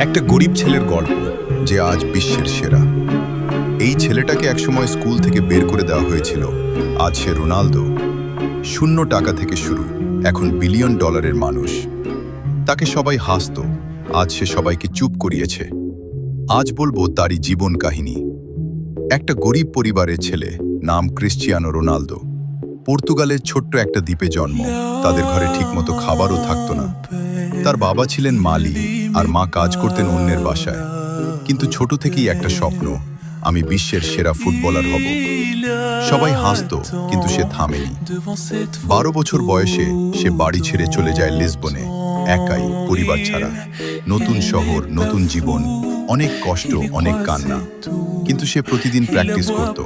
একটা গরিব ছেলের গল্প যে আজ বিশ্বের সেরা। এই ছেলেটাকে একসময় স্কুল থেকে বের করে দেওয়া হয়েছিল। আজ সে রোনালদো। শূন্য টাকা থেকে শুরু, এখন বিলিয়ন ডলারের মানুষ। তাকে সবাই হাসতো, আজ সে সবাইকে চুপ করিয়েছে। আজ বলবো তারই জীবন কাহিনী। একটা গরিব পরিবারের ছেলে, নাম ক্রিশ্চিয়ানো রোনালদো। পর্তুগালের ছোট্ট একটা দ্বীপে জন্ম। তাদের ঘরে ঠিকমতো খাবারও থাকতো না। তার বাবা ছিলেন মালি আর মা কাজ করতেন অন্যের বাসায়। কিন্তু ছোট থেকেই একটা স্বপ্ন, আমি বিশ্বের সেরা ফুটবলার হব। সবাই হাসতো, কিন্তু সে থামেনি। 12 বছর বয়সে সে বাড়ি ছেড়ে চলে যায় লিসবনে, একাই, পরিবার ছাড়া। নতুন শহর, নতুন জীবন, অনেক কষ্ট, অনেক কান্না। কিন্তু সে প্রতিদিন প্র্যাকটিস করত।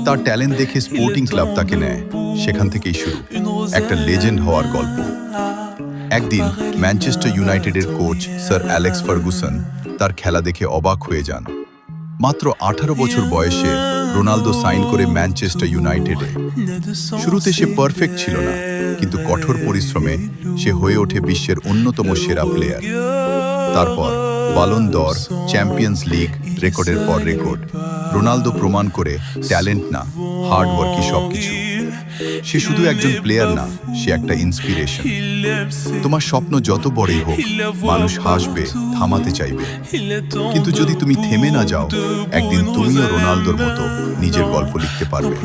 তার ট্যালেন্ট দেখে স্পোর্টিং ক্লাব তাকে নেয়। সেখান থেকেই শুরু একটা লেজেন্ড হওয়ার গল্প। একদিন ম্যানচেস্টার ইউনাইটেডের কোচ স্যার অ্যালেক্স ফার্গুসন তার খেলা দেখে অবাক হয়ে যান। মাত্র 18 বছর বয়সে রোনালদো সাইন করে ম্যানচেস্টার ইউনাইটেডে। শুরুতে সে পারফেক্ট ছিল না, কিন্তু কঠোর পরিশ্রমে সে হয়ে ওঠে বিশ্বের অন্যতম সেরা প্লেয়ার। তারপর বালন দর, চ্যাম্পিয়ন্স লিগ, রেকর্ডের পর রেকর্ড। রোনালদো প্রমাণ করে ট্যালেন্ট না, হার্ড ওয়ার্কই সবকিছু। সে শুধু একজন প্লেয়ার না, সে একটা ইন্সপিরেশন। তোমার স্বপ্ন যত বড়ই হোক, মানুষ হাসবে, থামাতে চাইবে। কিন্তু যদি তুমি থেমে না যাও, একদিন তুমিও রোনালদোর মতো নিজের গল্প লিখতে পারবে।